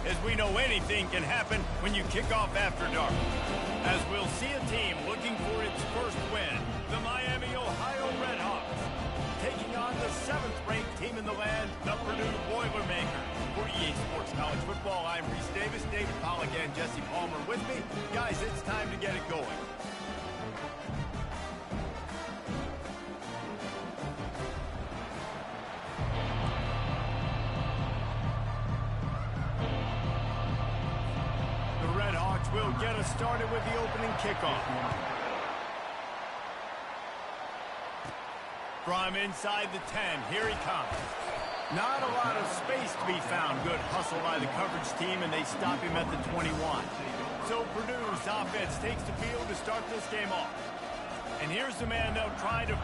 as we know anything can happen when you kick off after dark. As we'll see a team looking for its first win, the Miami, Ohio Redhawks, taking on the 7th-ranked team in the land, the Purdue Boilermakers. For EA Sports College Football, I'm Reese Davis, David Pollack, and Jesse Palmer with me. Guys, it's time to get it going. The Redhawks will get us started with the opening kickoff. From inside the 10, here he comes. Not a lot of space to be found. Good hustle by the coverage team, and they stop him at the 21. So Purdue's offense takes the field to start this game off. And here's the man they'll try to...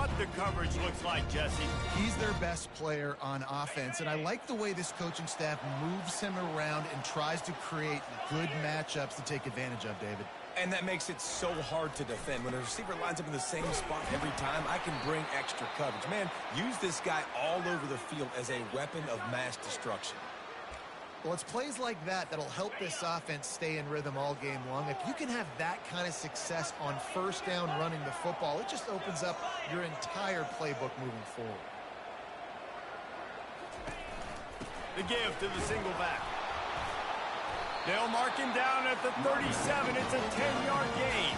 what the coverage looks like, Jesse. He's their best player on offense, and I like the way this coaching staff moves him around and tries to create good matchups to take advantage of, David. And that makes it so hard to defend. When a receiver lines up in the same spot every time, I can bring extra coverage. Man, use this guy all over the field as a weapon of mass destruction. Well, it's plays like that that'll help this offense stay in rhythm all game long. If you can have that kind of success on first down running the football, it just opens up your entire playbook moving forward. The give to the single back. They'll mark him down at the 37. It's a 10-yard gain.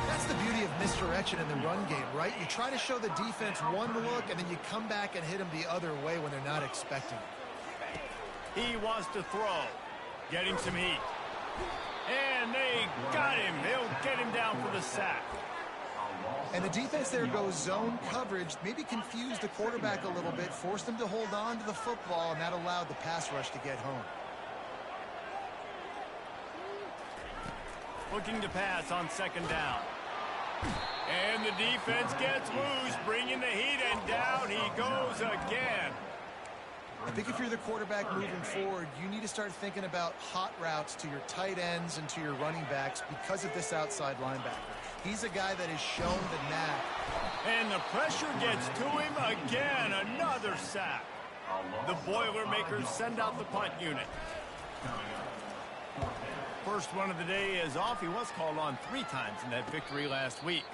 That's the beauty of misdirection in the run game, right? You try to show the defense one look, and then you come back and hit them the other way when they're not expecting it. He wants to throw. Getting some heat. And they got him. They'll get him down for the sack. And the defense there goes zone coverage, maybe confused the quarterback a little bit, forced him to hold on to the football, and that allowed the pass rush to get home. Looking to pass on second down. And the defense gets loose, bringing the heat, and down he goes again. I think if you're the quarterback moving forward, you need to start thinking about hot routes to your tight ends and to your running backs because of this outside linebacker. He's a guy that has shown the knack. And the pressure gets to him again. Another sack. The Boilermakers send out the punt unit. First one of the day is off. He was called on 3 times in that victory last week.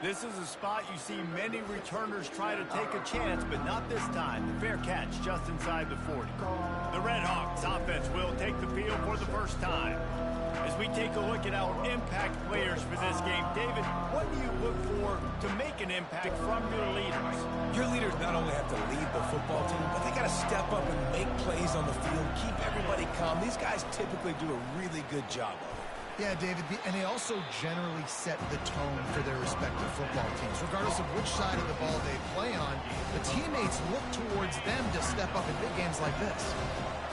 This is a spot you see many returners try to take a chance, but not this time. The fair catch just inside the 40. The Red Hawks offense will take the field for the first time. As we take a look at our impact players for this game, David, what do you look for to make an impact from your leaders? Your leaders not only have to lead the football team, but they got to step up and make plays on the field, keep everybody calm. These guys typically do a really good job of it. Yeah, David, and they also generally set the tone for their respective football teams. Regardless of which side of the ball they play on, the teammates look towards them to step up in big games like this.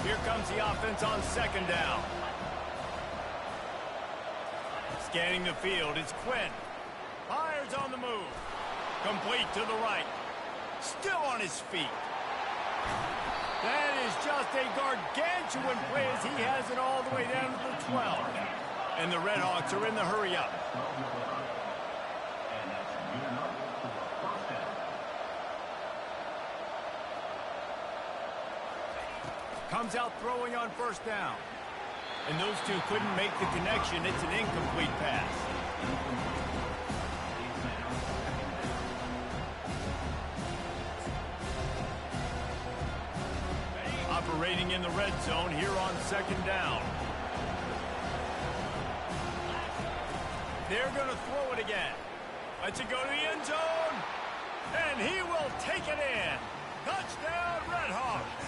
Here comes the offense on second down. Scanning the field, it's Quinn. Fires on the move. Complete to the right. Still on his feet. That is just a gargantuan play as he has it all the way down to the 12. And the Red Hawks are in the hurry up. Comes out throwing on first down. And those two couldn't make the connection. It's an incomplete pass. Operating in the red zone here on second down. They're going to throw it again. Let's it go to the end zone. And he will take it in. Touchdown, Red Hawks.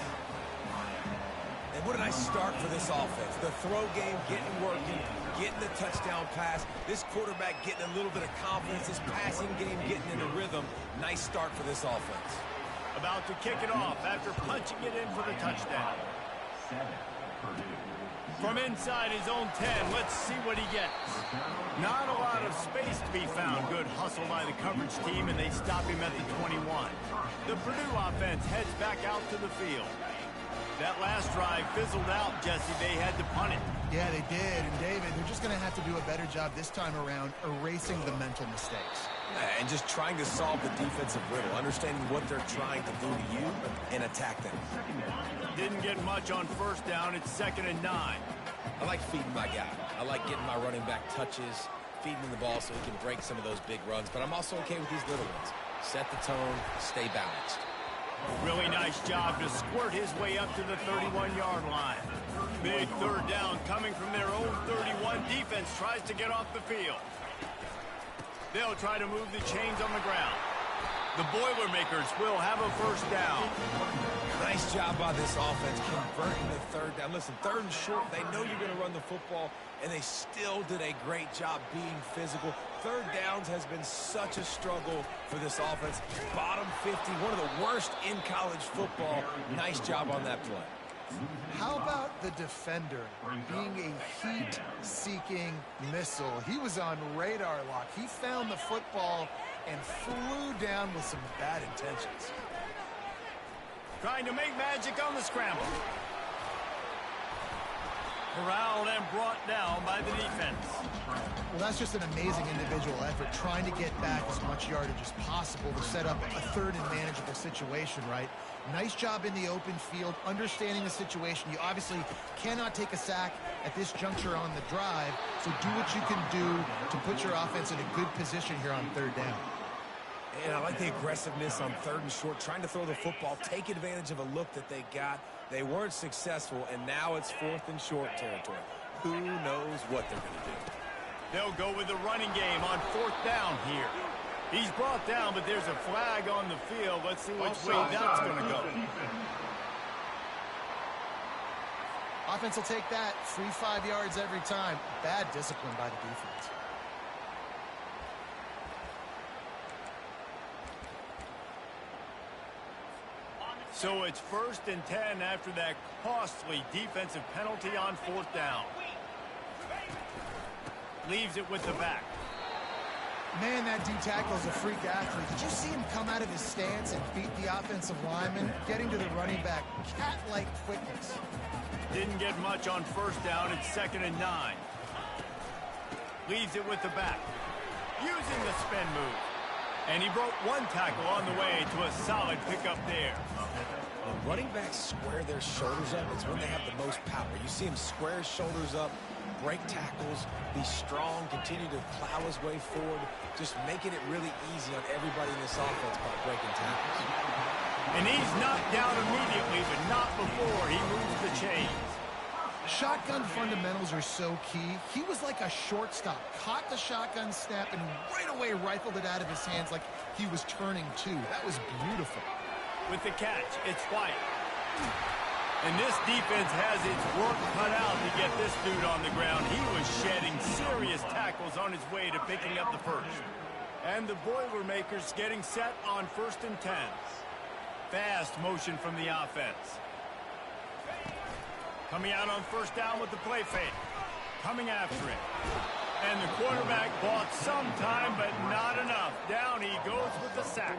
And what a nice start for this offense. The throw game getting working, getting the touchdown pass. This quarterback getting a little bit of confidence. This passing game getting in a rhythm. Nice start for this offense. About to kick it off after punching it in for the touchdown. From inside his own 10, let's see what he gets. Not a lot of space to be found. Good hustle by the coverage team, and they stop him at the 21. The Purdue offense heads back out to the field. That last drive fizzled out, Jesse. They had to punt it. Yeah, they did. And, David, they're just going to have to do a better job this time around erasing the mental mistakes. And just trying to solve the defensive riddle, understanding what they're trying to do to you and attack them. Didn't get much on first down. It's 2nd and 9. I like feeding my guy. I like getting my running back touches, feeding him the ball so he can break some of those big runs. But I'm also okay with these little ones. Set the tone, stay balanced. Really nice job to squirt his way up to the 31-yard line. Big third down coming from their own 31. Defense tries to get off the field. They'll try to move the chains on the ground. The Boilermakers will have a first down. Nice job by this offense converting the third down. Listen, 3rd and short, they know you're going to run the football, and they still did a great job being physical. 3rd downs has been such a struggle for this offense. Bottom 50, one of the worst in college football. Nice job on that play. How about the defender being a heat-seeking missile? He was on radar lock. He found the football and flew down with some bad intentions. Trying to make magic on the scramble. Corralled and brought down by the defense. Well, that's just an amazing individual effort, trying to get back as much yardage as possible to set up a third and manageable situation, right? Nice job in the open field, understanding the situation. You obviously cannot take a sack at this juncture on the drive, so do what you can do to put your offense in a good position here on third down. And I like the aggressiveness on third and short, trying to throw the football, take advantage of a look that they got. They weren't successful, and now it's 4th and short territory. Who knows what they're going to do? They'll go with the running game on 4th down here. He's brought down, but there's a flag on the field. Let's see which way that's going to go. Offense will take that. Free 5 yards every time. Bad discipline by the defense. So it's 1st and 10 after that costly defensive penalty on 4th down. Leaves it with the back. Man, that D-tackle is a freak athlete. Did you see him come out of his stance and beat the offensive lineman, getting to the running back? Cat-like quickness. Didn't get much on 1st down. It's 2nd and 9. Leaves it with the back. Using the spin move. And he broke one tackle on the way to a solid pickup there. When running backs square their shoulders up, it's when they have the most power. You see him square his shoulders up, break tackles, be strong, continue to plow his way forward, just making it really easy on everybody in this offense by breaking tackles. And he's knocked down immediately, but not before he moves the chains. Shotgun fundamentals are so key. He was like a shortstop, caught the shotgun snap, and right away rifled it out of his hands like he was turning two. That was beautiful. With the catch, it's White. And this defense has its work cut out to get this dude on the ground. He was shedding serious tackles on his way to picking up the first. And the Boilermakers getting set on 1st and 10. Fast motion from the offense. Coming out on 1st down with the play fake. Coming after it. And the quarterback bought some time, but not enough. Down he goes with the sack.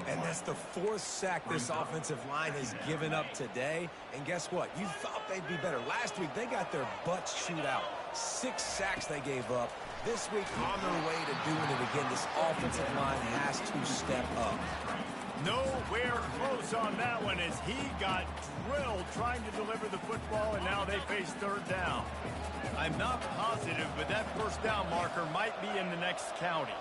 And that's the 4th sack this offensive line has given up today. And guess what? You thought they'd be better. Last week, they got their butts chewed out. 6 sacks they gave up. This week, on their way to doing it again, this offensive line has to step up. Nowhere close on that one as he got drilled trying to deliver the football, and now they face 3rd down. I'm not positive, but that 1st down marker might be in the next county.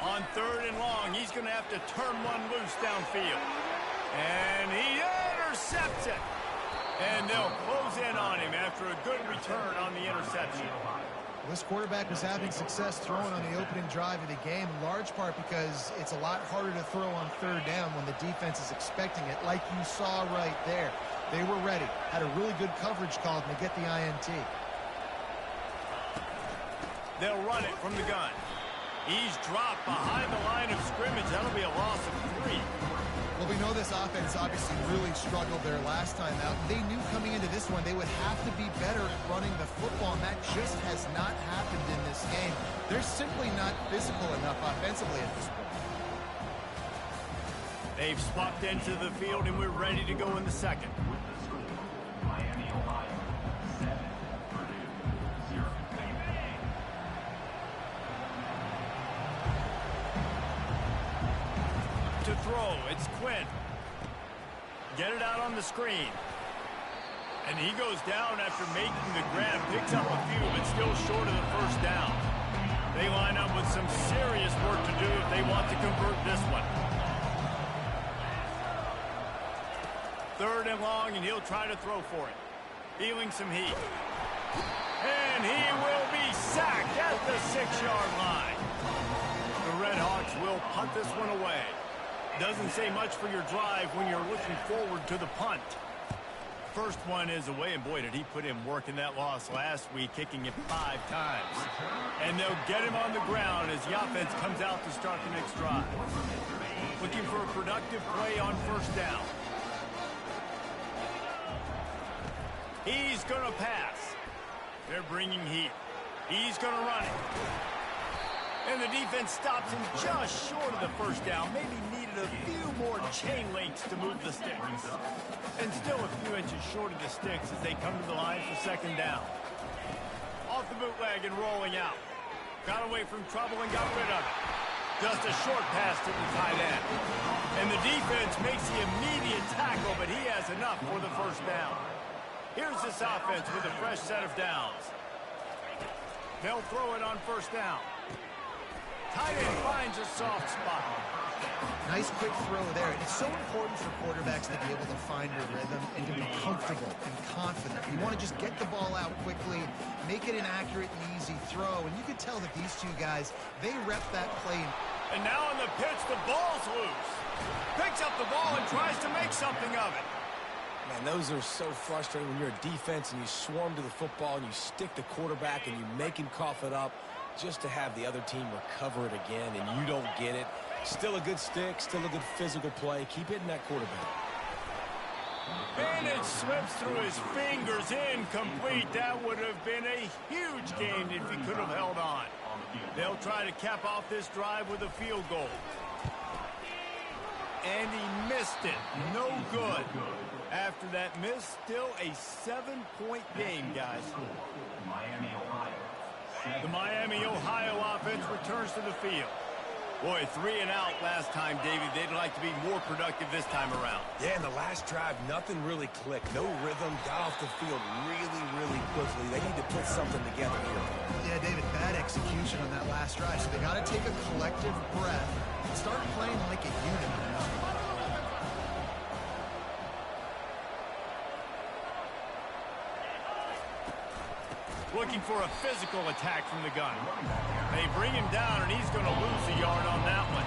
On 3rd and long, he's going to have to turn one loose downfield. And he intercepts it. And they'll close in on him after a good return on the interception. This quarterback was having success throwing on the opening drive of the game, in large part because it's a lot harder to throw on 3rd down when the defense is expecting it, like you saw right there. They were ready, had a really good coverage call to get the INT. They'll run it from the gun. He's dropped behind the line of scrimmage. That'll be a loss of 3. Well, we know this offense obviously really struggled there last time out. They knew coming into this one they would have to be better at running the football, and that just has not happened in this game. They're simply not physical enough offensively at this point. They've swapped into the field, and we're ready to go in the second. Miami, Ohio, 7, Purdue, 0. To throw, it's Quinn. Get it out on the screen. And he goes down after making the grab. Picks up a few, but still short of the 1st down. They line up with some serious work to do if they want to convert this one. 3rd and long, and he'll try to throw for it. Feeling some heat. And he will be sacked at the 6-yard line. The Red Hawks will punt this one away. Doesn't say much for your drive when you're looking forward to the punt. First one is away, and boy, did he put in work in that loss last week, kicking it 5 times. And they'll get him on the ground as the offense comes out to start the next drive. Looking for a productive play on 1st down. He's going to pass. They're bringing heat. He's going to run it. And the defense stops him just short of the first down. Maybe needed a few more chain links to move the sticks. And still a few inches short of the sticks as they come to the line for second down. Off the bootleg and rolling out. Got away from trouble and got rid of it. Just a short pass to the tight end. And the defense makes the immediate tackle, but he has enough for the first down. Here's this offense with a fresh set of downs. They'll throw it on first down. Tight end finds a soft spot. Nice quick throw there. It's so important for quarterbacks to be able to find their rhythm and to be comfortable and confident. You want to just get the ball out quickly, make it an accurate and easy throw. And you can tell that these two guys, they rep that play. And now on the pitch, the ball's loose. Picks up the ball and tries to make something of it. Man, those are so frustrating when you're a defense and you swarm to the football and you stick the quarterback and you make him cough it up just to have the other team recover it again and you don't get it. Still a good stick, still a good physical play. Keep hitting that quarterback. And it slips through his fingers, incomplete. That would have been a huge gain if he could have held on. They'll try to cap off this drive with a field goal. And he missed it. No good. After that miss, still a 7-point game, guys. The Miami, Ohio offense returns to the field. Boy, 3 and out last time, David. They'd like to be more productive this time around. Yeah, in the last drive, nothing really clicked. No rhythm, got off the field really quickly. They need to put something together here. Yeah, David, bad execution on that last drive. So they got to take a collective breath and start playing like a unit. Looking for a physical attack from the gun. They bring him down, and he's going to lose a yard on that one.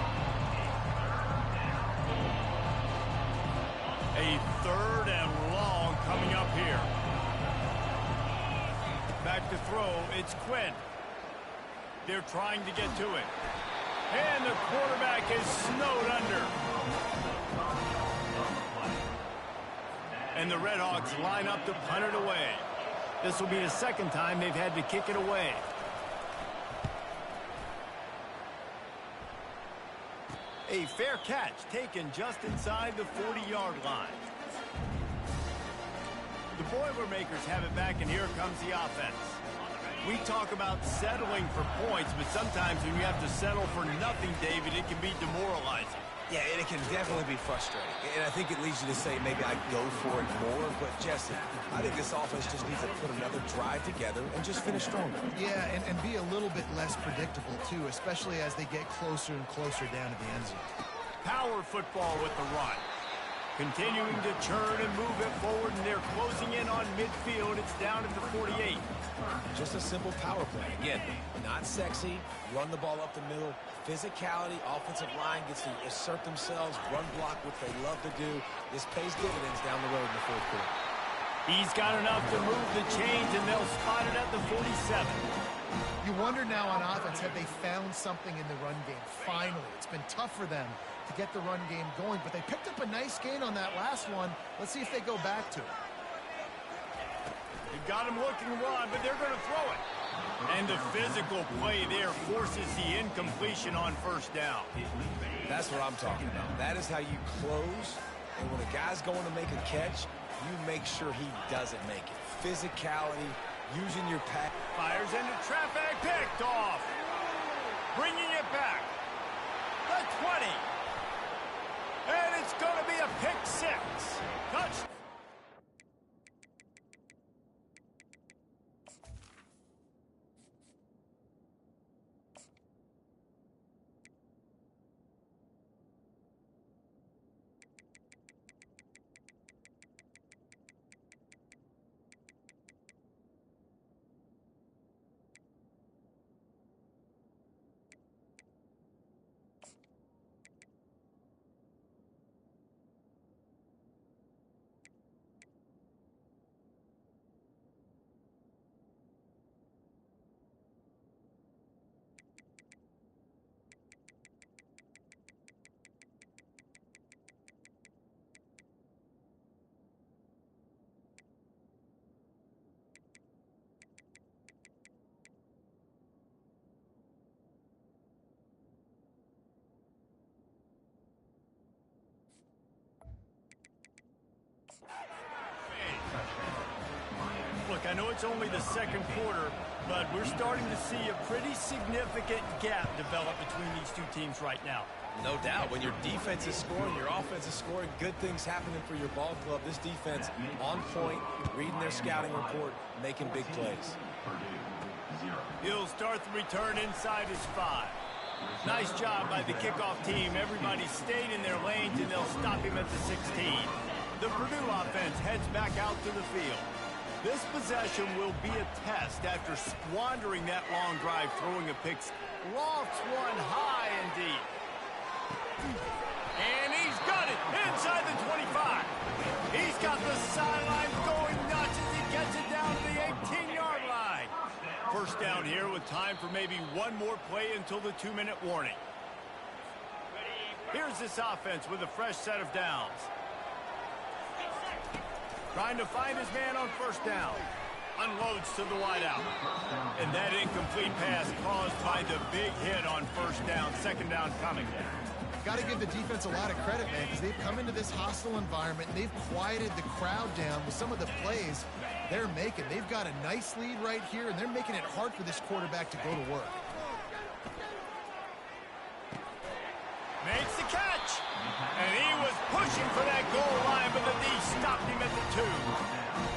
A 3rd and long coming up here. Back to throw, it's Quinn. They're trying to get to it. And the quarterback is snowed under. And the Red Hawks line up to punt it away. This will be the second time they've had to kick it away. A fair catch taken just inside the 40-yard line. The Boilermakers have it back, and here comes the offense. We talk about settling for points, but sometimes when you have to settle for nothing, David, it can be demoralizing. Yeah, and it can definitely be frustrating. And I think it leads you to say maybe I'd go for it more. But, Jesse, I think this offense just needs to put another drive together and just finish stronger. Yeah, and be a little bit less predictable, too, especially as they get closer and closer down to the end zone. Power football with the run. Continuing to churn and move it forward, and they're closing in on midfield. It's down at the 48. Just a simple power play. Again, not sexy, run the ball up the middle. Physicality, offensive line gets to assert themselves, run block, what they love to do. This pays dividends down the road in the 4th quarter. He's got enough to move the chains, and they'll spot it at the 47. You wonder now on offense, have they found something in the run game? Finally, it's been tough for them to get the run game going, but they picked up a nice gain on that last one. Let's see if they go back to it. They've got him looking wide, but they're going to throw it. And the physical play there forces the incompletion on first down. That's what I'm talking about. That is how you close. And when a guy's going to make a catch, you make sure he doesn't make it. Physicality, using your pack. Fires into traffic, picked off. Bringing it back. The 20. And it's going to be a pick 6. Touchdown. I know it's only the second quarter, but we're starting to see a pretty significant gap develop between these two teams right now. No doubt. When your defense is scoring, your offense is scoring, good things happening for your ball club. This defense on point, reading their scouting report, making big plays. He'll start the return inside his 5. Nice job by the kickoff team. Everybody stayed in their lanes, and they'll stop him at the 16. The Purdue offense heads back out to the field. This possession will be a test after squandering that long drive, throwing a pick. Lofts one high and deep. And he's got it inside the 25. He's got the sidelines going nuts as he gets it down to the 18-yard line. First down here with time for maybe one more play until the 2-minute warning. Here's this offense with a fresh set of downs. Trying to find his man on first down. Unloads to the wideout. And that incomplete pass caused by the big hit on first down. Second down coming. Got to give the defense a lot of credit, man, because they've come into this hostile environment and they've quieted the crowd down with some of the plays they're making. They've got a nice lead right here, and they're making it hard for this quarterback to go to work. Makes the catch. And he was pushing for that goal line, but the D stopped him at the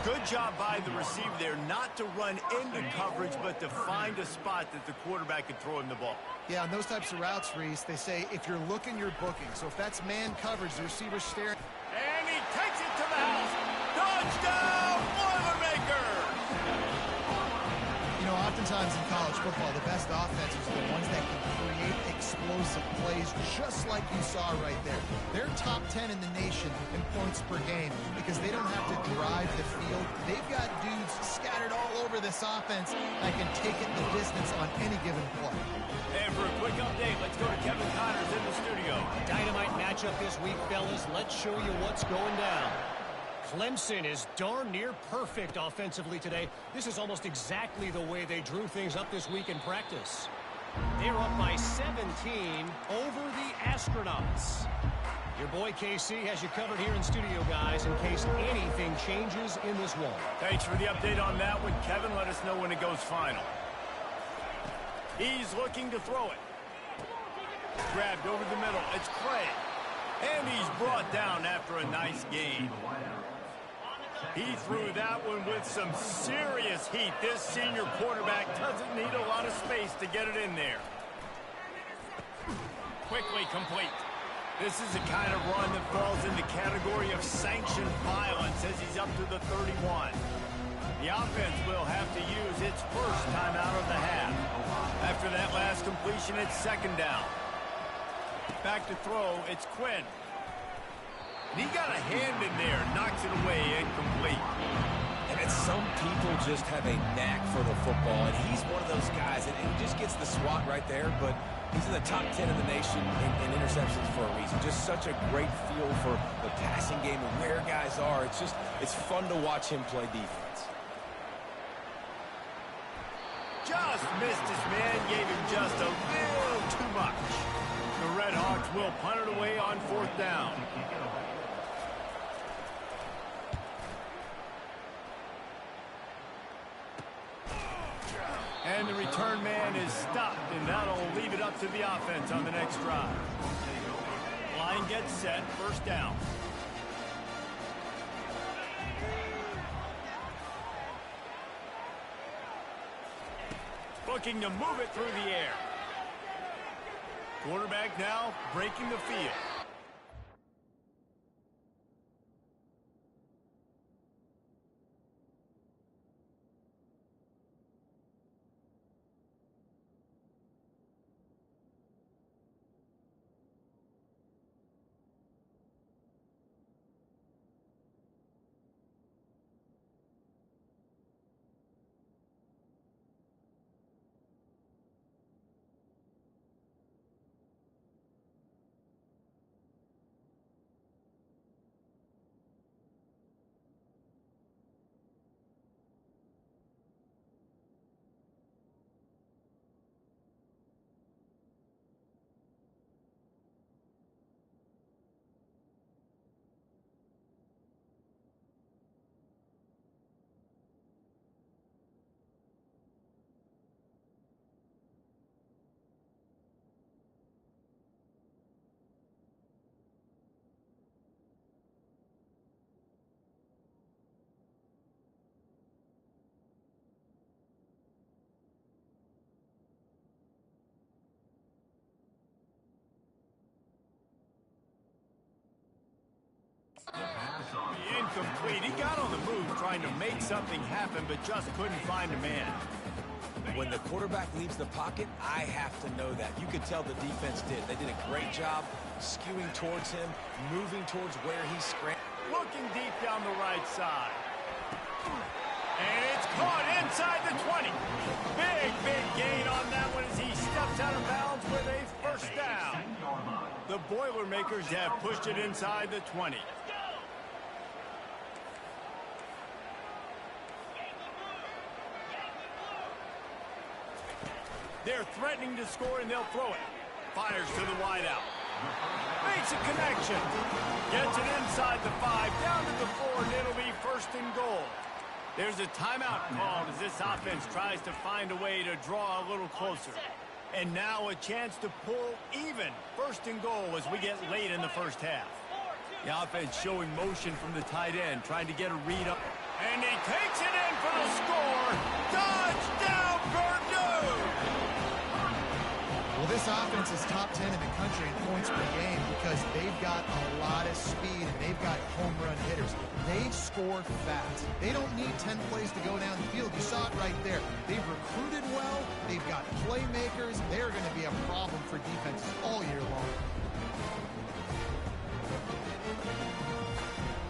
2. Good job by the receiver there not to run into coverage, but to find a spot that the quarterback could throw him the ball. Yeah, on those types of routes, Reese, they say if you're looking, you're booking. So if that's man coverage, the receiver's staring. And he takes it to the house. Touchdown, Boilermakers! You know, oftentimes in college football, the best offenses are the ones that can create explosive plays, just like you saw right there. They're top 10 in the nation in points per game because they don't have to drive the field. They've got dudes scattered all over this offense that can take it the distance on any given play. And for a quick update, let's go to Kevin Connors in the studio. Dynamite matchup this week, fellas. Let's show you what's going down. Clemson is darn near perfect offensively today. This is almost exactly the way they drew things up this week in practice. They're up by 17 over the Astronauts. Your boy KC has you covered here in studio, guys, in case anything changes in this one. Thanks for the update on that one, Kevin. Let us know when it goes final. He's looking to throw it. Grabbed over the middle. It's Craig. And he's brought down after a nice gain. He threw that one with some serious heat. This senior quarterback doesn't need a lot of space to get it in there. Quickly complete. This is the kind of run that falls in the category of sanctioned violence as he's up to the 31. The offense will have to use its first time out of the half. After that last completion, it's second down. Back to throw, it's Quinn. He got a hand in there, knocks it away, incomplete. And some people just have a knack for the football, and he's one of those guys, and he just gets the swat right there, but he's in the top 10 in the nation in interceptions for a reason. Just such a great feel for the passing game and where guys are. It's fun to watch him play defense. Just missed his man, gave him just a little too much. The Red Hawks will punt it away on fourth down. And the return man is stopped, and that'll leave it up to the offense on the next drive. Line gets set, first down. Looking to move it through the air. Quarterback now breaking the field. Incomplete. He got on the move trying to make something happen, but just couldn't find a man. When the quarterback leaves the pocket, I have to know that. You could tell the defense did. They did a great job skewing towards him, moving towards where he's scrambling. Looking deep down the right side. And it's caught inside the 20. Big gain on that one as he steps out of bounds with a first down. The Boilermakers have pushed it inside the 20. They're threatening to score, and they'll throw it. Fires to the wideout. Makes a connection. Gets it inside the 5, down to the 4, and it'll be first and goal. There's a timeout called as this offense tries to find a way to draw a little closer. And now a chance to pull even. First and goal as we get late in the first half. The offense showing motion from the tight end, trying to get a read up. And he takes it in for the score. Touchdown, Purdue! Well, this offense is top 10 in the country in points per game because they've got a lot of speed and they've got home run hitters. They score fast. They don't need 10 plays to go down the field. You saw it right there. They've recruited well. They've got playmakers. They're going to be a problem for defenses all year long.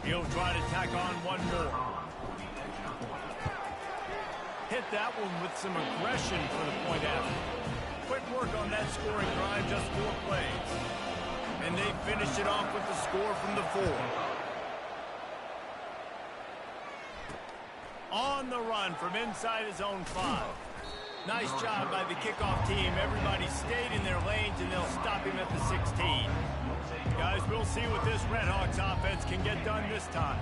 He'll try to tack on one more. Hit that one with some aggression for the point after. Quick work on that scoring drive, just 4 plays. And they finish it off with the score from the 4. On the run from inside his own 5. Nice job by the kickoff team. Everybody stayed in their lanes, and they'll stop him at the 16. Guys, we'll see what this Redhawks offense can get done this time.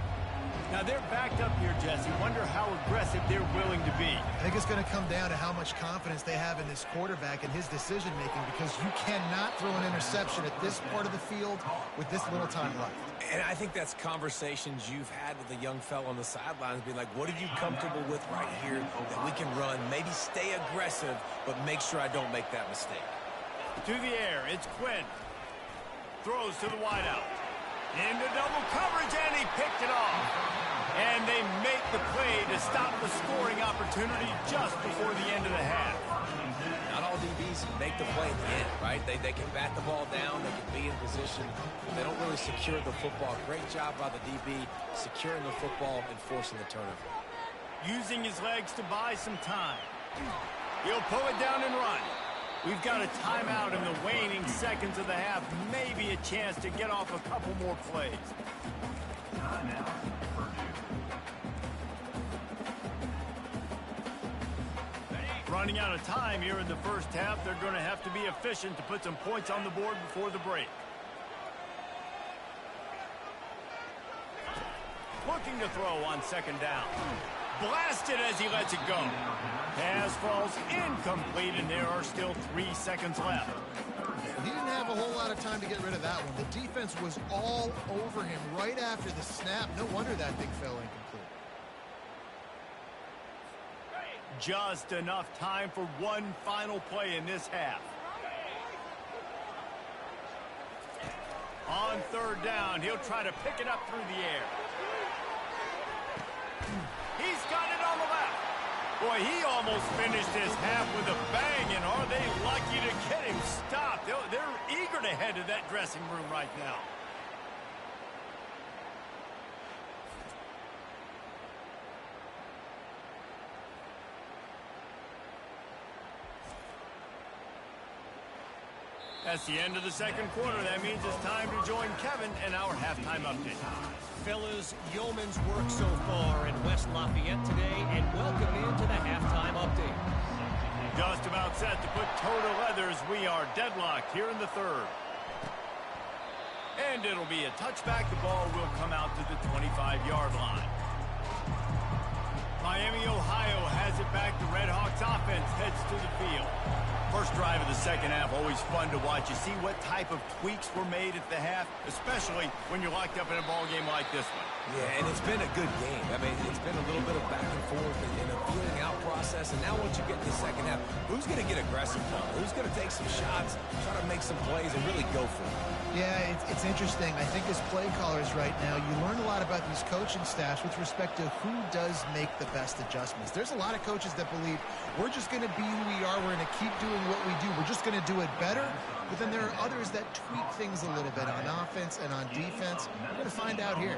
Now, they're backed up here, Jesse. Wonder how aggressive they're willing to be. I think it's going to come down to how much confidence they have in this quarterback and his decision-making because you cannot throw an interception at this part of the field with this little time left. And I think that's conversations you've had with a young fellow on the sidelines, being like, what are you comfortable with right here that we can run? Maybe stay aggressive, but make sure I don't make that mistake. To the air, it's Quinn. Throws to the wideout. Into double coverage, and he picked it off. And they make the play to stop the scoring opportunity just before the end of the half. Not all DBs make the play at the end, right? They can bat the ball down, they can be in position, but they don't really secure the football. Great job by the DB securing the football and forcing the turnover. Using his legs to buy some time. He'll pull it down and run. We've got a timeout in the waning seconds of the half. Maybe a chance to get off a couple more plays. Running out of time here in the first half. They're going to have to be efficient to put some points on the board before the break. Looking to throw on second down. Blasted as he lets it go. Pass falls incomplete, and there are still 3 seconds left. He didn't have a whole lot of time to get rid of that one. The defense was all over him right after the snap. No wonder that thing fell incomplete. Just enough time for one final play in this half. On third down, he'll try to pick it up through the air. He's got it on the left. Boy, he almost finished his half with a bang, and are they lucky to get him stopped? They're eager to head to that dressing room right now. That's the end of the second quarter. That means it's time to join Kevin and our halftime update. Fellas, yeoman's work so far in West Lafayette today, and welcome into the halftime update. Just about set to put toe to leather as we are deadlocked here in the third. And it'll be a touchback. The ball will come out to the 25-yard line. Miami, Ohio has it back. The Redhawks offense heads to the field. First drive of the second half, always fun to watch. You see what type of tweaks were made at the half, especially when you're locked up in a ball game like this one. Yeah, and it's been a good game. I mean, it's been a little bit of back and forth and a feeling out process. listen, now once you get in the second half, who's going to get aggressive now? Who's going to take some shots, try to make some plays, and really go for it? Yeah, it's interesting. I think as play callers right now, you learn a lot about these coaching staffs with respect to who does make the best adjustments. There's a lot of coaches that believe we're just going to be who we are. We're going to keep doing what we do. We're just going to do it better. But then there are others that tweak things a little bit on offense and on defense. We're going to find out here.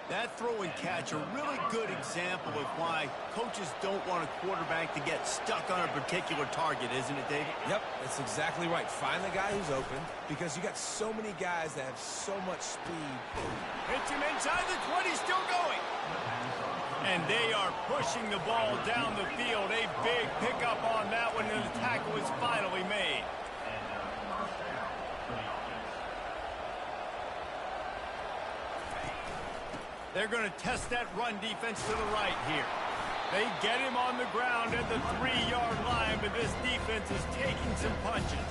That throw and catch, a really good example of why coaches don't want a quarterback to get stuck on a particular target, isn't it, David? Yep, that's exactly right. Find the guy who's open because you got so many guys that have so much speed. Hits him inside the 20, still going. And they are pushing the ball down the field. A big pickup on that one, and the tackle is finally made. They're going to test that run defense to the right here. They get him on the ground at the 3-yard line, but this defense is taking some punches.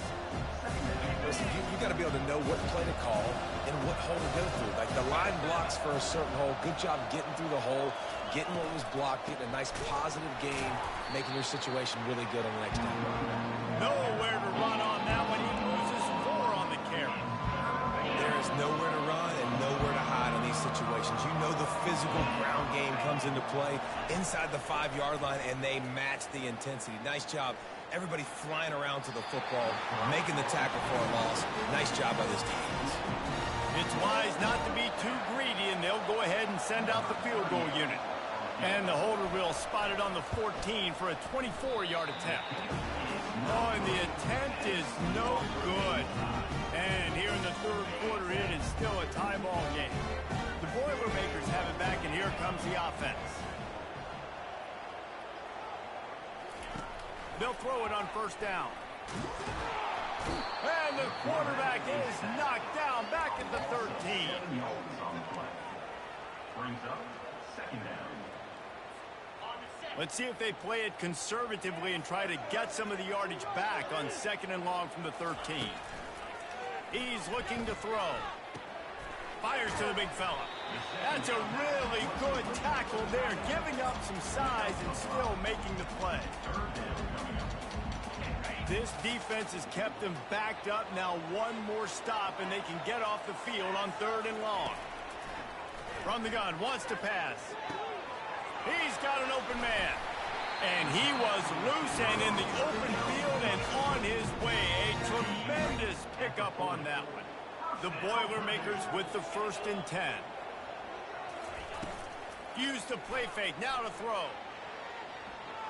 Listen, you got to be able to know what play to call and what hole to go through. Like the line blocks for a certain hole. Good job getting through the hole, getting what was blocked, getting a nice positive gain, making your situation really good on the next time. Nowhere to run on that one. He loses 4 on the carry. There is nowhere to run and nowhere to hide in these situations. You know the physical ground game comes into play inside the 5-yard line, and they match the intensity. Nice job. Everybody flying around to the football, making the tackle for a loss. Nice job by this defense. It's wise not to be too greedy, and they'll go ahead and send out the field goal unit. And the holder will spot it on the 14 for a 24-yard attempt. Oh, and the attempt is no good. And here in the third quarter, it is still a tie ball game. The Boilermakers have it back, and here comes the offense. They'll throw it on first down. And the quarterback is knocked down back at the 13. Brings up second down. Let's see if they play it conservatively and try to get some of the yardage back on 2nd and long from the 13. He's looking to throw. Fires to the big fella. That's a really good tackle there, giving up some size and still making the play. This defense has kept them backed up. Now one more stop, and they can get off the field on 3rd and long. From the gun, wants to pass. He's got an open man. And he was loose and in the open field and on his way. A tremendous pickup on that one. The Boilermakers with the 1st and 10. Use the play fake, now to throw.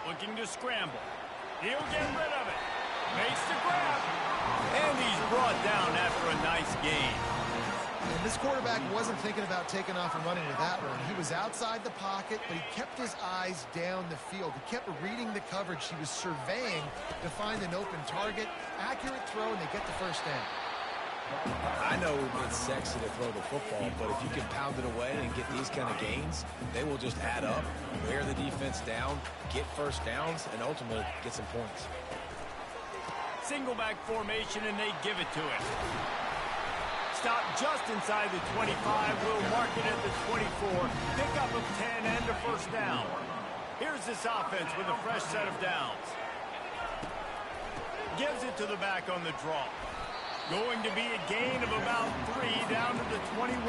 Looking to scramble. He'll get rid of it. Makes the grab. And he's brought down after a nice gain. And this quarterback wasn't thinking about taking off and running to that one. He was outside the pocket, but he kept his eyes down the field. He kept reading the coverage. He was surveying to find an open target. Accurate throw, and they get the first down. I know it's sexy to throw the football, but if you can pound it away and get these kind of gains, they will just add up, wear the defense down, get first downs, and ultimately get some points. Single back formation, and they give it to him. Stop just inside the 25. We'll mark it at the 24. Pickup of 10 and a first down. Here's this offense with a fresh set of downs. Gives it to the back on the draw. Going to be a gain of about 3 down to the 21.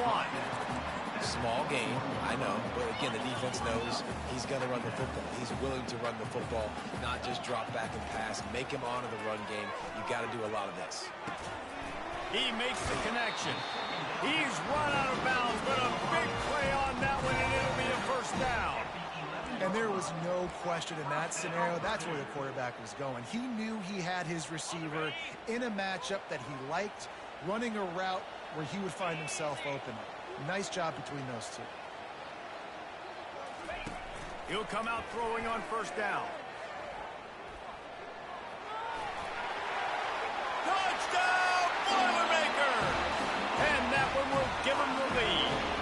Small gain, I know, but again, the defense knows he's going to run the football. He's willing to run the football, not just drop back and pass, make him honor the run game. You got to do a lot of this. He makes the connection. He's run out of bounds, but a big play on that one, and it'll be a first down. And there was no question in that scenario. That's where the quarterback was going. He knew he had his receiver in a matchup that he liked, running a route where he would find himself open. Nice job between those two. He'll come out throwing on first down. Touchdown, Boilermakers! And that one will give him the lead.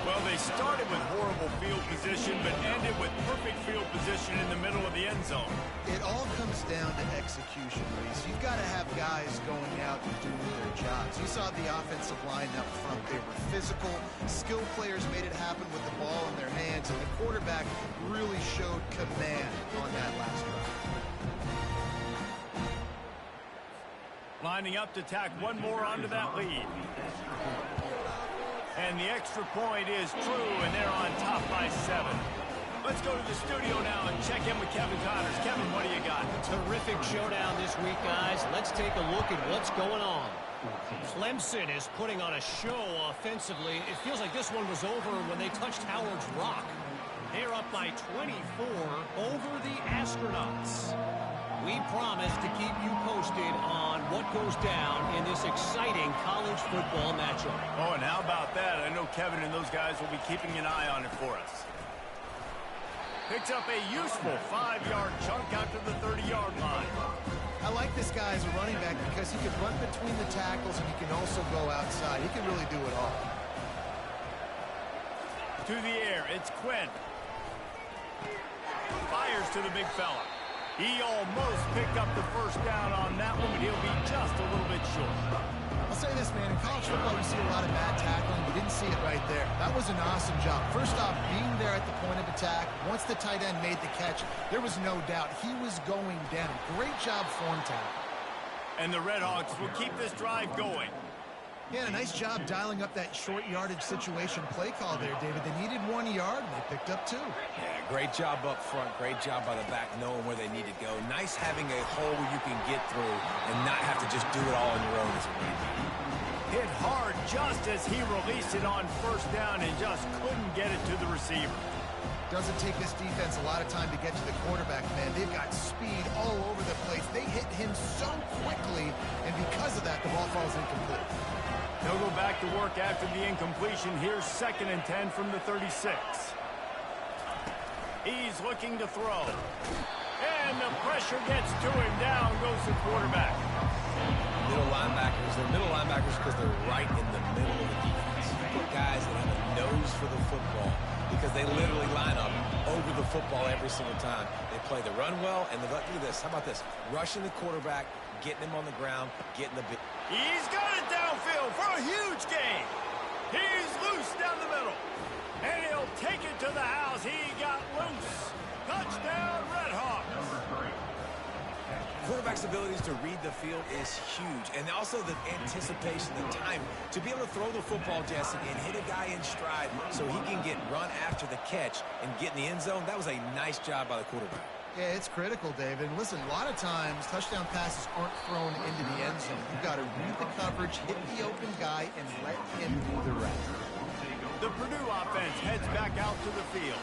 Well, they started with horrible field position, but ended with perfect field position in the middle of the end zone. It all comes down to execution, Reese. You've got to have guys going out and doing their jobs. You saw the offensive line up front. They were physical. Skilled players made it happen with the ball in their hands, and the quarterback really showed command on that last drive. Lining up to tack one more onto that lead. And the extra point is true, and they're on top by 7. Let's go to the studio now and check in with Kevin Connors. Kevin, what do you got? Terrific showdown this week, guys. Let's take a look at what's going on. Clemson is putting on a show offensively. It feels like this one was over when they touched Howard's Rock. They're up by 24 over the Astronauts. We promise to keep you posted on what goes down in this exciting college football matchup. Oh, and how about that? I know Kevin and those guys will be keeping an eye on it for us. Picks up a useful 5-yard chunk out to the 30-yard line. I like this guy as a running back because he can run between the tackles and he can also go outside. He can really do it all. To the air, it's Quinn. Fires to the big fella. He almost picked up the first down on that one, but he'll be just a little bit short. I'll say this, man. In college football, we see a lot of bad tackling. We didn't see it right there. That was an awesome job. First off, being there at the point of attack. Once the tight end made the catch, there was no doubt he was going down. Great job form tackle. And the Red Hawks will keep this drive going. Yeah, a nice job dialing up that short yardage situation play call there, David. They needed 1 yard, and they picked up 2. Yeah, great job up front. Great job by the back knowing where they need to go. Nice having a hole where you can get through and not have to just do it all on your own as a running. Hit hard just as he released it on first down and just couldn't get it to the receiver. Doesn't take this defense a lot of time to get to the quarterback, man. They've got speed all over the place. They hit him so quickly, and because of that, the ball falls incomplete. They'll go back to work after the incompletion. Here's 2nd and 10 from the 36. He's looking to throw. And the pressure gets to him. Down goes the quarterback. Middle linebackers, they're middle linebackers because they're right in the middle of the defense. You put guys that have a nose for the football because they literally line up over the football every single time. They play the run well, and look at this. How about this? Rushing the quarterback, getting him on the ground, getting the big. He's got it downfield for a huge gain. He's loose down the middle. And he'll take it to the house. He got loose. Touchdown, Red Hawks. Quarterback's abilities to read the field is huge. And also the anticipation, the time to be able to throw the football, Jesse, and hit a guy in stride so he can get run after the catch and get in the end zone. That was a nice job by the quarterback. Yeah, it's critical, David. And listen, a lot of times, touchdown passes aren't thrown into the end zone. You've got to read the coverage, hit the open guy, and let him do the rest. The Purdue offense heads back out to the field.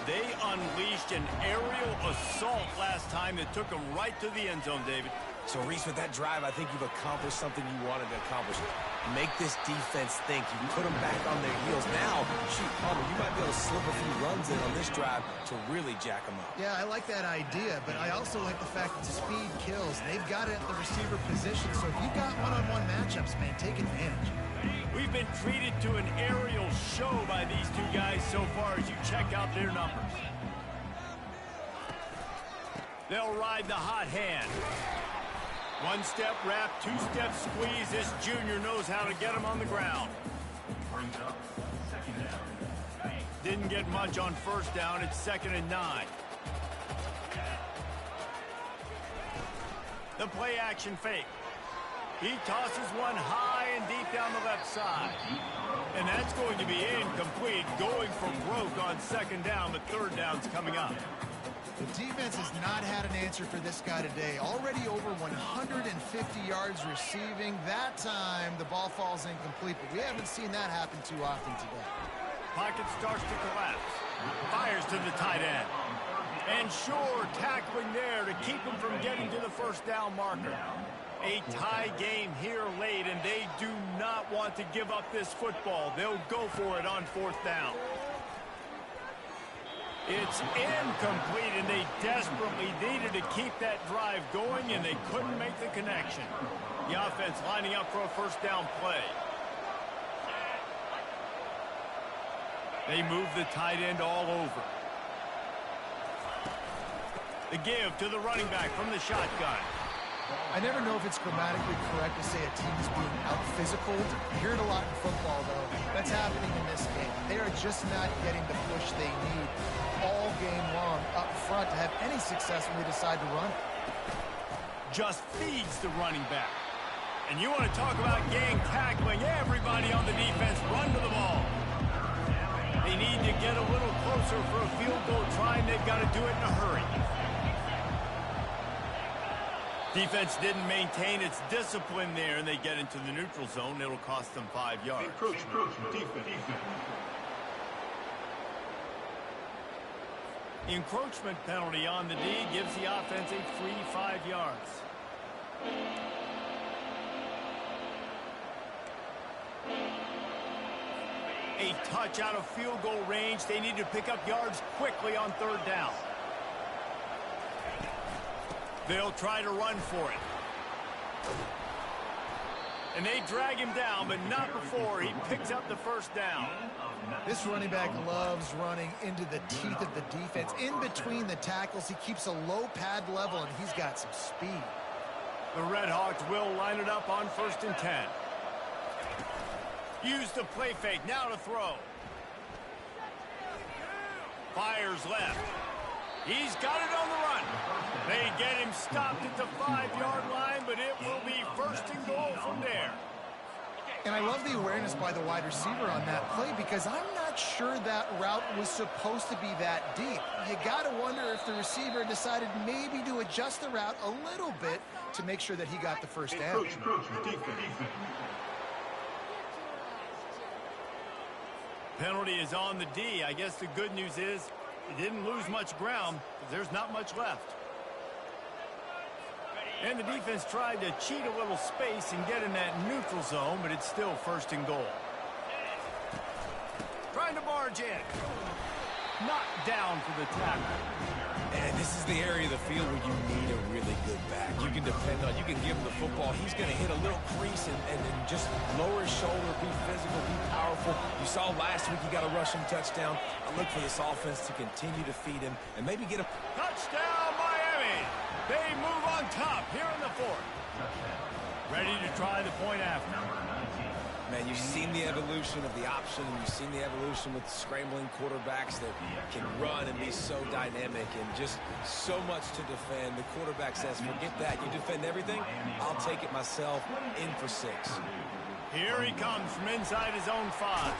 They unleashed an aerial assault last time that took them right to the end zone, David. So, Reese, with that drive, I think you've accomplished something you wanted to accomplish. Make this defense think. You put them back on their heels. Now, shoot, Palmer, you might be able to slip a few runs in on this drive to really jack them up. Yeah, I like that idea, but I also like the fact that speed kills. They've got it at the receiver position, so if you've got one-on-one matchups, man, take advantage. We've been treated to an aerial show by these two guys so far as you check out their numbers. They'll ride the hot hand. One-step wrap, two-step squeeze. This junior knows how to get him on the ground. Brings up 2nd down. Didn't get much on first down. It's 2nd and 9. The play action fake. He tosses one high and deep down the left side. And that's going to be incomplete, going for broke on 2nd down, but 3rd down's coming up. The defense has not had an answer for this guy today. Already over 150 yards receiving. That time, the ball falls incomplete, but we haven't seen that happen too often today. Pocket starts to collapse. Fires to the tight end. And Shore tackling there to keep him from getting to the first down marker. A tie game here late, and they do not want to give up this football. They'll go for it on 4th down. It's incomplete, and they desperately needed to keep that drive going, and they couldn't make the connection. The offense lining up for a first down play. They move the tight end all over. The give to the running back from the shotgun. I never know if it's grammatically correct to say a team is being out-physicaled. You hear it a lot in football, though. That's happening in this game. They are just not getting the push they need all game long up front. front to have any success when they decide to run. Just feeds the running back. And you want to talk about gang tackling, everybody on the defense run to the ball. They need to get a little closer for a field goal try, and they've got to do it in a hurry. Defense didn't maintain its discipline there, and they get into the neutral zone. It'll cost them 5 yards. The encroachment penalty on the D gives the offense a free 5 yards. A touch out of field goal range. They need to pick up yards quickly on 3rd down. They'll try to run for it. And they drag him down, but not before he picks up the 1st down. This running back loves running into the teeth of the defense. In between the tackles, he keeps a low pad level, and he's got some speed. The Red Hawks will line it up on 1st and 10. Use the play fake, now to throw. Fires left. He's got it on the run. They get him stopped at the 5-yard line, but it will be 1st and goal from there. And I love the awareness by the wide receiver on that play, because I'm not sure that route was supposed to be that deep. You got to wonder if the receiver decided maybe to adjust the route a little bit to make sure that he got the 1st down. Penalty is on the D. I guess the good news is he didn't lose much ground, but there's not much left. And the defense tried to cheat a little space and get in that neutral zone, but it's still 1st and goal. Trying to barge in. Knocked down for the tackle. And this is the area of the field where you need a really good back. You can depend on, you can give him the football. He's going to hit a little crease and just lower his shoulder, be physical, be powerful. You saw last week he got a rushing touchdown. I look for this offense to continue to feed him and maybe get a... Touchdown, Miami! They move on top here in the 4th. Ready to try the point after. Man, you've seen the evolution of the option, and you've seen the evolution with scrambling quarterbacks that can run and be so dynamic and just so much to defend. The quarterback says, forget that. You defend everything, I'll take it myself. In for 6. Here he comes from inside his own 5.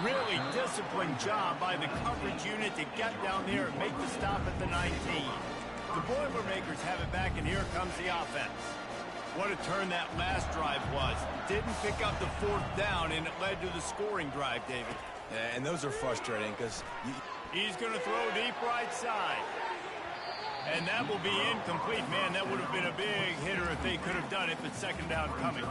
Really disciplined job by the coverage unit to get down there and make the stop at the 19. The Boilermakers have it back, and here comes the offense. What a turn that last drive was. Didn't pick up the 4th down, and it led to the scoring drive, David. Yeah, and those are frustrating because... He's going to throw deep right side. And that will be incomplete. Man, that would have been a big hitter if they could have done it, but 2nd down coming.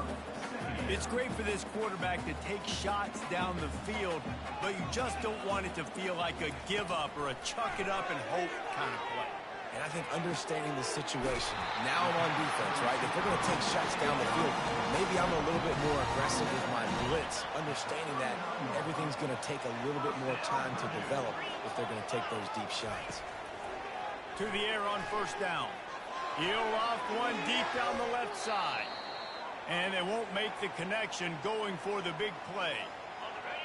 It's great for this quarterback to take shots down the field, but you just don't want it to feel like a give-up or a chuck-it-up and hope kind of play. And I think understanding the situation, now I'm on defense, right? If they're going to take shots down the field, maybe I'm a little bit more aggressive with my blitz, understanding that everything's going to take a little bit more time to develop if they're going to take those deep shots. To the air on 1st down. He'll loft one deep down the left side. And they won't make the connection going for the big play.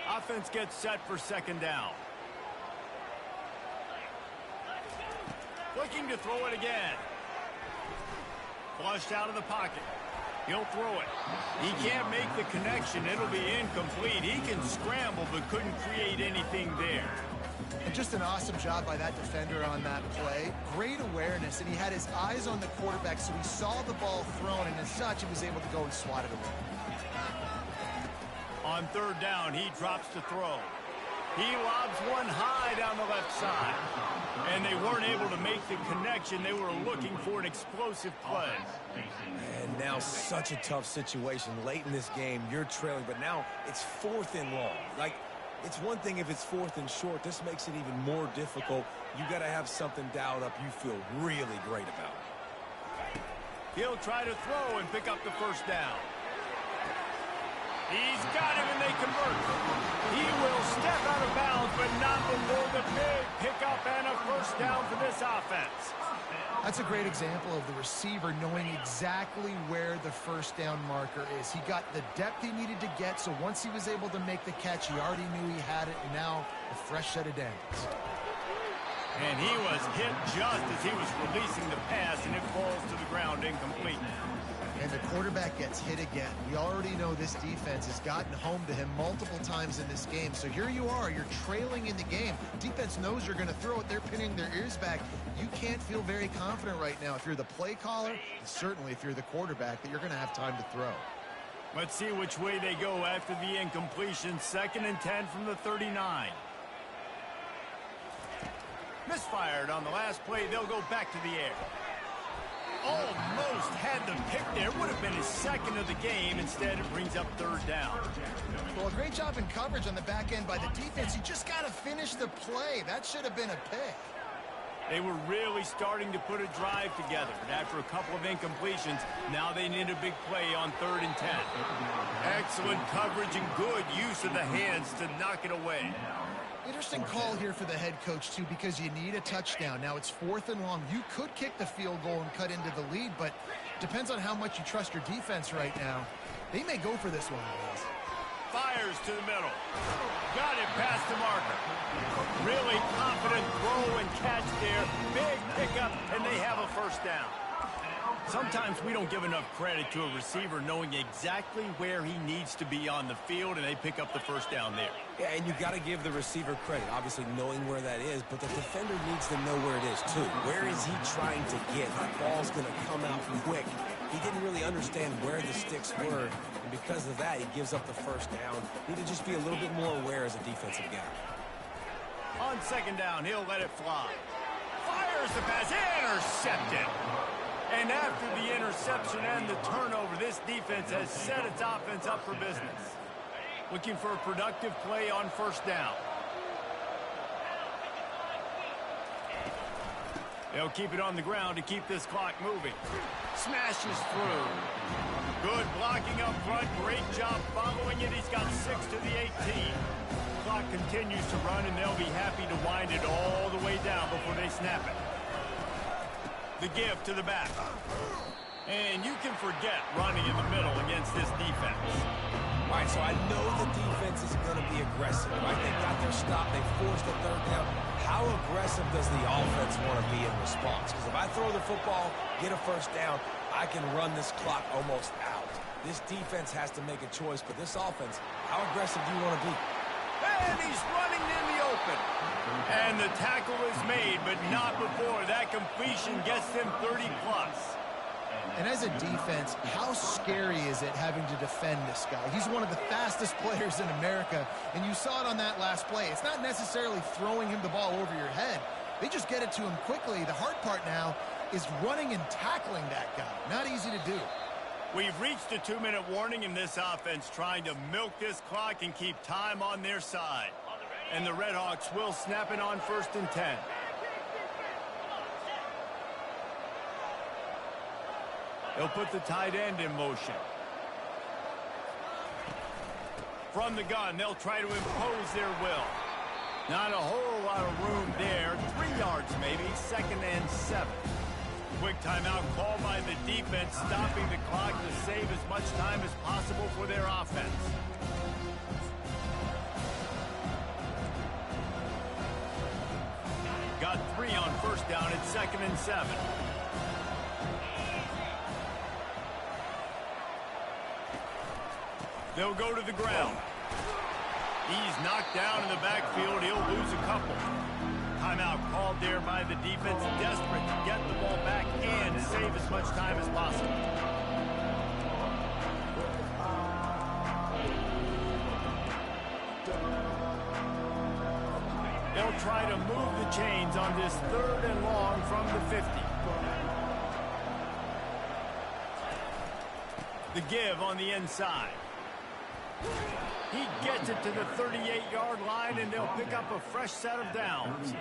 Offense gets set for 2nd down. Looking to throw it again. Flushed out of the pocket. He'll throw it. He can't make the connection. It'll be incomplete. He can scramble, but couldn't create anything there. And just an awesome job by that defender on that play. Great awareness, and he had his eyes on the quarterback, so he saw the ball thrown, and as such, he was able to go and swat it away. On 3rd down, he drops to throw. He lobs one high down the left side. And they weren't able to make the connection. They were looking for an explosive play. And now such a tough situation. Late in this game, you're trailing, but now it's 4th and long. Like, it's one thing if it's 4th and short. This makes it even more difficult. You got to have something dialed up you feel really great about. He'll try to throw and pick up the 1st down. He's got him, and they convert. He will step out of bounds, but not before the big pickup and a 1st down for this offense. That's a great example of the receiver knowing exactly where the 1st down marker is. He got the depth he needed to get, so once he was able to make the catch, he already knew he had it, and now a fresh set of downs. And he was hit just as he was releasing the pass, and it falls to the ground incomplete. And the quarterback gets hit again. We already know this defense has gotten home to him multiple times in this game. So here you are, you're trailing in the game. Defense knows you're going to throw it. They're pinning their ears back. You can't feel very confident right now if you're the play caller, and certainly if you're the quarterback, that you're going to have time to throw. Let's see which way they go after the incompletion. 2nd and 10 from the 39. Misfired on the last play. They'll go back to the air. Almost had the pick there. Would have been his 2nd of the game. Instead, it brings up 3rd down. Well, a great job in coverage on the back end by the defense. You just got to finish the play. That should have been a pick. They were really starting to put a drive together. And after a couple of incompletions, now they need a big play on 3rd and 10. Excellent coverage and good use of the hands to knock it away. Interesting call here for the head coach, too, because you need a touchdown. Now it's 4th and long. You could kick the field goal and cut into the lead, but depends on how much you trust your defense right now. They may go for this one, guys. Fires to the middle. Got it past the marker. Really confident throw and catch there. Big pickup, and they have a 1st down. Sometimes we don't give enough credit to a receiver knowing exactly where he needs to be on the field, and they pick up the 1st down there. Yeah, and you got to give the receiver credit, obviously knowing where that is, but the defender needs to know where it is too. Where is he trying to get? The ball's going to come out quick. He didn't really understand where the sticks were, and because of that, he gives up the 1st down. Need to just be a little bit more aware as a defensive guy. On 2nd down, he'll let it fly. Fires the pass, intercepted. And after the interception and the turnover, this defense has set its offense up for business. Looking for a productive play on 1st down. They'll keep it on the ground to keep this clock moving. Smashes through. Good blocking up front. Great job following it. He's got 6 to the 18. Clock continues to run, and they'll be happy to wind it all the way down before they snap it. The give to the back. And you can forget running in the middle against this defense. All right, so I know the defense is going to be aggressive, right? They got their stop. They forced the 3rd down. How aggressive does the offense want to be in response? Because if I throw the football, get a 1st down, I can run this clock almost out. This defense has to make a choice, but this offense, how aggressive do you want to be? And he's running in the open. And the tackle is made, but not before that completion gets them 30+. And as a defense, how scary is it having to defend this guy? He's one of the fastest players in America, and you saw it on that last play. It's not necessarily throwing him the ball over your head. They just get it to him quickly. The hard part now is running and tackling that guy. Not easy to do. We've reached a 2-minute warning in this offense, trying to milk this clock and keep time on their side. And the Redhawks will snap it on 1st and 10. They'll put the tight end in motion. From the gun, they'll try to impose their will. Not a whole lot of room there. 3 yards maybe, 2nd and 7. Quick timeout called by the defense, stopping the clock to save as much time as possible for their offense. Got 3 on 1st down at 2nd and 7. They'll go to the ground. He's knocked down in the backfield. He'll lose a couple. Timeout called there by the defense, desperate to get the ball back and save as much time as possible. They'll try to move the chains on this 3rd and long from the 50. The give on the inside. He gets it to the 38-yard line, and they'll pick up a fresh set of downs.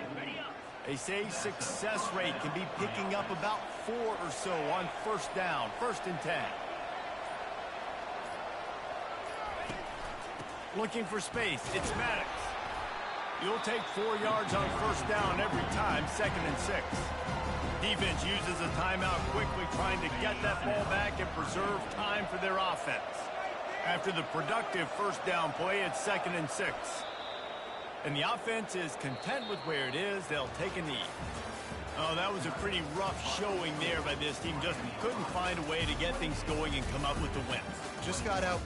They say success rate can be picking up about 4 or so on 1st down, 1st and 10. Looking for space, it's Maddox. You'll take 4 yards on 1st down every time, 2nd and 6. Defense uses a timeout quickly, trying to get that ball back and preserve time for their offense. After the productive 1st down play, it's 2nd and 6. And the offense is content with where it is. They'll take a knee. Oh, that was a pretty rough showing there by this team. Just couldn't find a way to get things going and come up with the win. Just got out